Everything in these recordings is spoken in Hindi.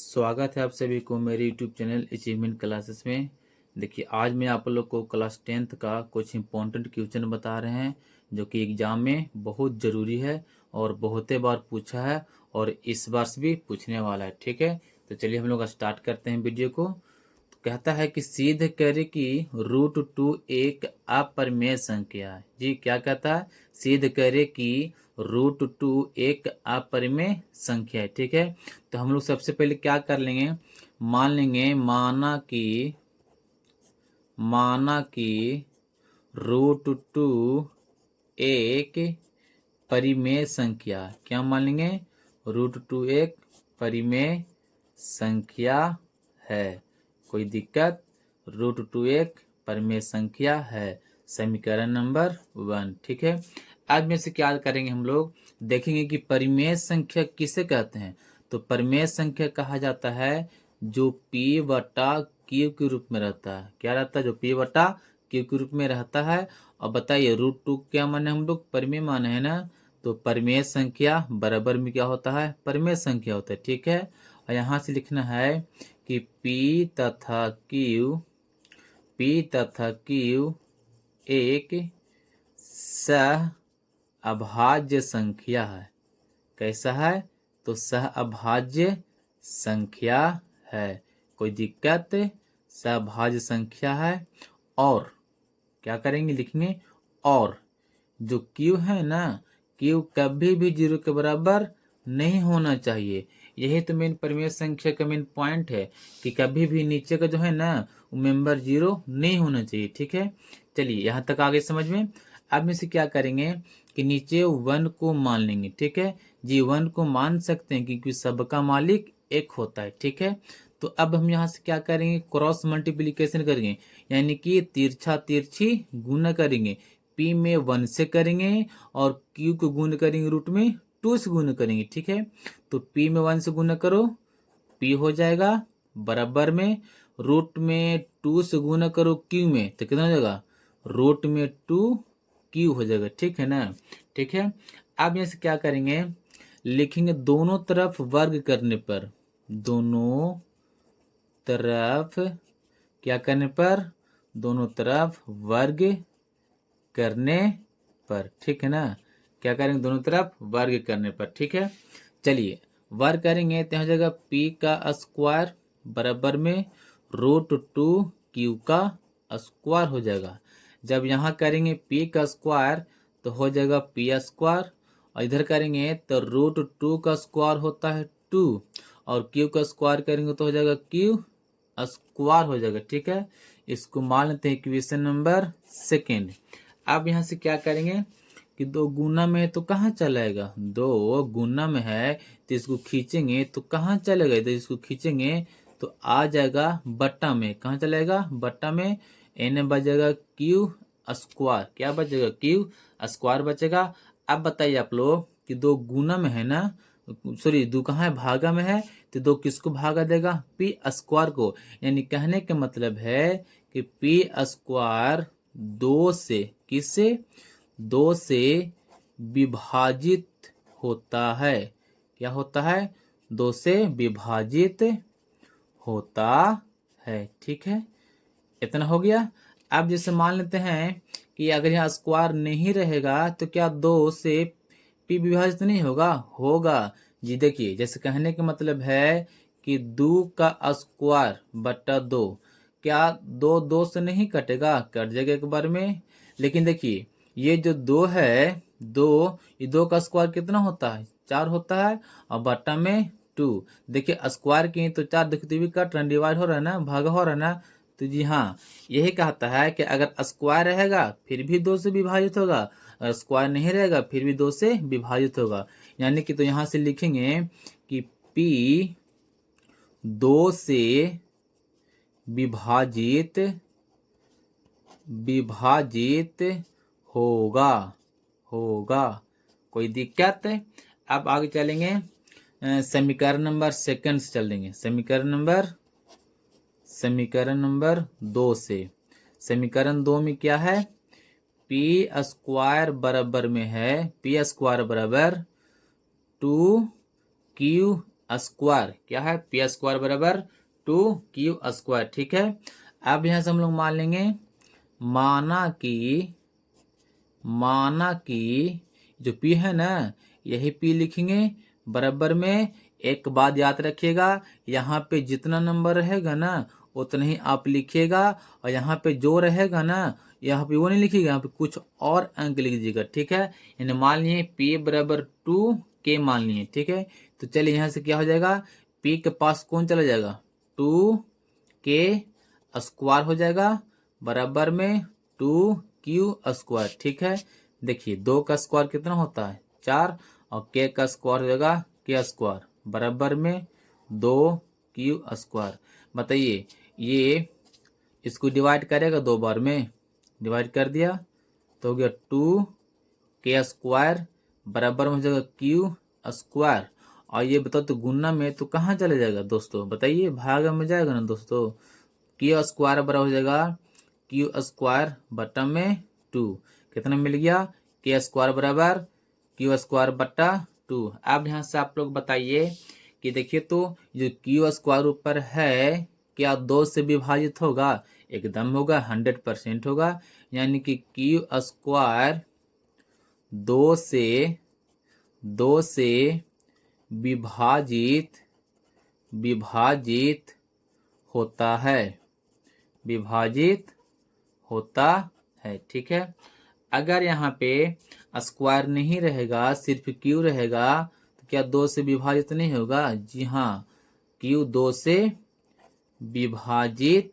स्वागत है आप सभी को मेरे YouTube चैनल अचीवमेंट क्लासेस में। देखिए आज मैं आप लोग को क्लास 10th का कुछ इंपॉर्टेंट क्वेश्चन बता रहे हैं जो कि एग्जाम में बहुत ज़रूरी है और बहुते बार पूछा है और इस बार से भी पूछने वाला है। ठीक है, तो चलिए हम लोग स्टार्ट करते हैं वीडियो को। तो कहता है कि सिद्ध करें कि √2 एक अपरिमेय संख्या है। जी क्या कहता है? सिद्ध करें कि √2 एक अपरिमेय संख्या है। ठीक है, तो हम लोग सबसे पहले क्या कर लेंगे, मान लेंगे माना कि √2 एक परिमेय संख्या। क्या मान लेंगे? √2 एक परिमेय संख्या है। कोई दिक्कत? √2 एक परिमेय संख्या है। समीकरण नंबर 1। ठीक है, आज में से क्या करेंगे, हम लोग देखेंगे कि परिमेय संख्या किसे कहते हैं। तो परिमेय संख्या कहा जाता है जो P/Q के रूप में रहता है। क्या रहता है? जो P/Q के रूप में रहता है। और बताइए √2 क्या माने, हम लोग परिमेय माने है ना। तो परिमेय संख्या बराबर में क्या होता है? परिमेय संख्या होता है। ठीक है, और यहाँ से लिखना है कि P तथा Q एक सह अभाज्य संख्या है। कैसा है? तो सह अभाज्य संख्या है। कोई दिक्कत? सहभाज्य संख्या है। और क्या करेंगे, लिखेंगे और जो Q है ना, Q कभी भी 0 के बराबर नहीं होना चाहिए। यही तो मेन परिमेय संख्या का मेन पॉइंट है कि कभी भी नीचे का जो है ना वो मेंबर 0 नहीं होना चाहिए। ठीक है, चलिए यहाँ तक आगे समझ में। अब में से क्या करेंगे कि नीचे 1 को मान लेंगे। ठीक है जी, 1 को मान सकते हैं क्योंकि सबका मालिक एक होता है। ठीक है, तो अब हम यहाँ से क्या करेंगे, क्रॉस मल्टीप्लीकेशन करेंगे, यानी कि तिरछा तिरछी गुना करेंगे। P में 1 से करेंगे और Q को गुण करेंगे रूट में 2 से गुण करेंगे। ठीक है, तो P में 1 से गुना करो, P हो जाएगा बराबर में रूट में 2 से गुना करो Q में, तो कितना हो जाएगा? रूट में 2Q हो जाएगा। ठीक है ना। ठीक है, अब यहाँ से क्या करेंगे, लिखेंगे दोनों तरफ वर्ग करने पर, दोनों तरफ क्या करने पर? दोनों तरफ वर्ग करने पर। ठीक है ना, क्या करेंगे? दोनों तरफ वर्ग करने पर। ठीक है, चलिए वर्ग करेंगे तो हो जाएगा P का स्क्वायर बराबर में √2 Q का स्क्वायर हो जाएगा। जब यहाँ करेंगे P का स्क्वायर तो हो जाएगा P स्क्वायर, और इधर करेंगे तो √2 का स्क्वायर होता है 2 और Q का स्क्वायर करेंगे तो हो जाएगा Q स्क्वायर हो जाएगा। ठीक है, इसको मान लेते हैं इक्वेशन नंबर 2। अब यहाँ से क्या करेंगे कि 2 गुना में है तो कहाँ चलाएगा? 2 गुना में है तो इसको खींचेंगे तो कहाँ चलेगा? इधर इसको खींचेंगे तो आ जाएगा बट्टा में। कहाँ चलेगा? बट्टा में। n बचेगा Q स्क्वायर। क्या बचेगा? Q स्क्वायर बचेगा। अब बताइए आप लोग कि 2 गुना में है ना, सॉरी 2 कहाँ है? भागा में है, तो 2 किसको भागा देगा? P स्क्वायर को। यानी कहने का मतलब है कि P स्क्वायर 2 से, किससे? 2 से विभाजित होता है। क्या होता है? 2 से विभाजित होता है। ठीक है, इतना हो गया। अब जैसे मान लेते हैं कि अगर यहाँ स्क्वायर नहीं रहेगा तो क्या 2 से P विभाजित नहीं होगा? होगा जी। देखिए जैसे कहने का मतलब है कि 2 का स्क्वायर बटा 2, क्या 2 से नहीं कटेगा? कट जाएगा एक बार में। लेकिन देखिए ये जो 2 है, 2 ये 2 का स्क्वायर कितना होता है? 4 होता है, और बट्टा में 2। देखिए स्क्वायर की तो 4 देखते भी कट रहा, डिवाइड हो रहा है ना, भागा हो रहा है ना। तो जी हाँ, यही कहता है कि अगर स्क्वायर रहेगा फिर भी 2 से विभाजित होगा, अगर स्क्वायर नहीं रहेगा फिर भी 2 से विभाजित होगा। यानी कि तो यहाँ से लिखेंगे कि P 2 से विभाजित होगा। कोई दिक्कत? अब आगे चलेंगे समीकरण नंबर 2 से चलेंगे। समीकरण नंबर 2 से। समीकरण 2 में क्या है? P स्क्वायर बराबर में है, P स्क्वायर बराबर 2Q स्क्वायर, क्या है, पी स्क्वायर बराबर 2q², ठीक है। अब यहाँ से हम लोग मान लेंगे, माना कि जो p है ना, यही p लिखेंगे, बराबर में एक बात याद रखिएगा, यहाँ पे जितना नंबर रहेगा ना उतना ही आप लिखिएगा, और यहाँ पे जो रहेगा ना यहाँ पे वो नहीं लिखिएगा, यहाँ पे कुछ और अंक लिख दीजिएगा, ठीक है। यानी मान लिए p बराबर 2k मान लिए, ठीक है। तो चलिए यहाँ से क्या हो जाएगा, p के पास कौन चला जाएगा, 2k² हो जाएगा, बराबर में 2q², ठीक है। देखिए 2 का स्क्वायर कितना होता है, 4, और k का स्क्वायर हो जाएगा k², बराबर में 2q²। बताइए ये इसको डिवाइड करेगा 2 बार में, डिवाइड कर दिया तो हो गया 2k² बराबर में हो जाएगा q²। और ये बताओ तो गुना में तो कहाँ चले जाएगा दोस्तों, बताइए, भाग में जाएगा ना दोस्तों, q² बराबर हो जाएगा q² बटा में 2, कितना मिल गया, k² बराबर q² बटा 2। अब यहाँ से आप लोग बताइए कि देखिए तो जो q² ऊपर है क्या 2 से विभाजित होगा, एकदम होगा, 100% होगा। यानी कि q² 2 से विभाजित होता है, ठीक है। अगर यहाँ पे स्क्वायर नहीं रहेगा, सिर्फ q रहेगा, तो क्या 2 से विभाजित नहीं होगा, जी हाँ, q 2 से विभाजित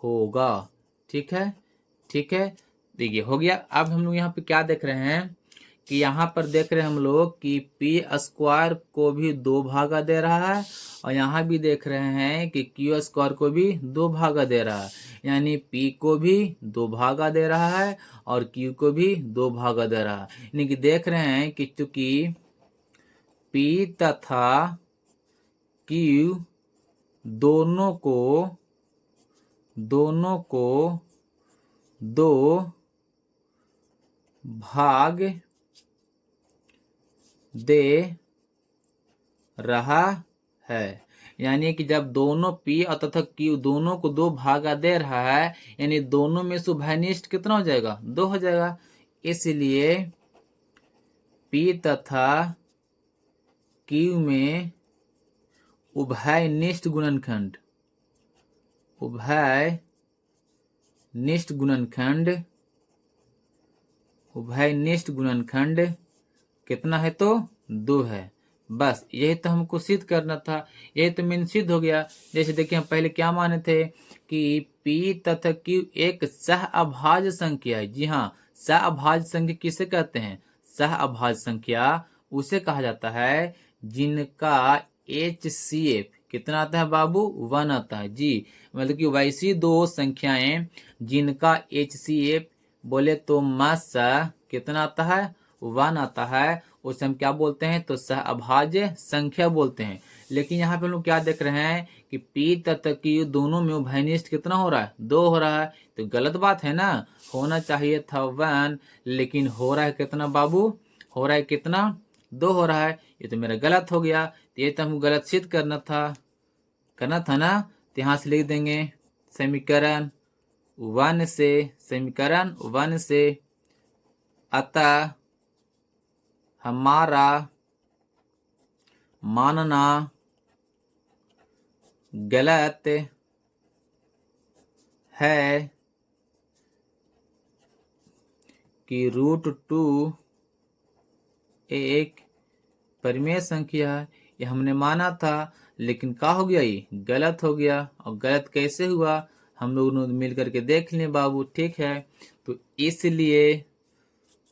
होगा, ठीक है, ठीक है। देखिए हो गया। अब हम लोग यहाँ पे क्या देख रहे हैं कि यहाँ पर देख रहे हैं हम लोग कि p² को भी 2 भागा दे रहा है, और यहाँ भी देख रहे हैं कि q² को भी 2 भागा दे रहा है, यानी p को भी 2 भागा दे रहा है और q को भी 2 भागा दे रहा है। यानी कि देख रहे हैं कि चूंकि p तथा q दोनों को 2 भाग दे रहा है, यानी कि जब दोनों p और तथा q दोनों को 2 भागा दे रहा है, यानी दोनों में से उभयनिष्ठ कितना हो जाएगा, 2 हो जाएगा। इसलिए p तथा q में उभयनिष्ठ गुणनखंड कितना है, तो 2 है। बस यही तो हमको सिद्ध करना था, यही तो मेन सिद्ध हो गया। जैसे देखिए हम पहले क्या माने थे कि p तथा q एक सहअभाज्य संख्या है। जी हाँ, सहअभाज्य संख्या किसे कहते हैं, सहअभाज्य संख्या उसे कहा जाता है जिनका HCF कितना आता है बाबू, 1 आता है। जी, मतलब कि वैसी 2 संख्याएं जिनका HCF बोले तो मासा कितना आता है, 1 आता है, उसे हम क्या बोलते हैं, तो सहअभाज्य संख्या बोलते हैं। लेकिन यहाँ पे हम लोग क्या देख रहे हैं कि p तथा q दोनों में उभयनिष्ठ कितना हो रहा है, 2 हो रहा है। तो गलत बात है ना, होना चाहिए था 1, लेकिन हो रहा है कितना बाबू, हो रहा है कितना, 2 हो रहा है। ये तो मेरा गलत हो गया, तो ये तो हमको गलत सिद्ध करना था ना। तो यहाँ से लिख देंगे समीकरण 1 से अतः हमारा मानना गलत है कि √2 एक परिमेय संख्या है। ये हमने माना था, लेकिन क्या हो गया, ये गलत हो गया। और गलत कैसे हुआ, हम लोग मिल करके देख लें बाबू, ठीक है। तो इसलिए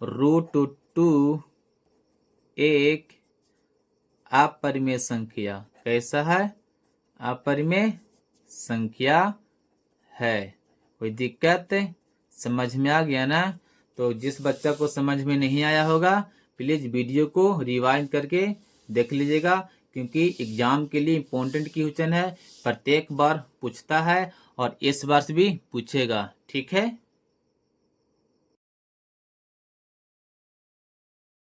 √2 एक अपरिमेय संख्या, कैसा है, अपरिमेय संख्या है। कोई दिक्कत समझ में आ गया ना। तो जिस बच्चा को समझ में नहीं आया होगा, प्लीज वीडियो को रिवाइंड करके देख लीजिएगा, क्योंकि एग्जाम के लिए इम्पोर्टेंट क्वेश्चन है, प्रत्येक बार पूछता है और इस बार भी पूछेगा, ठीक है।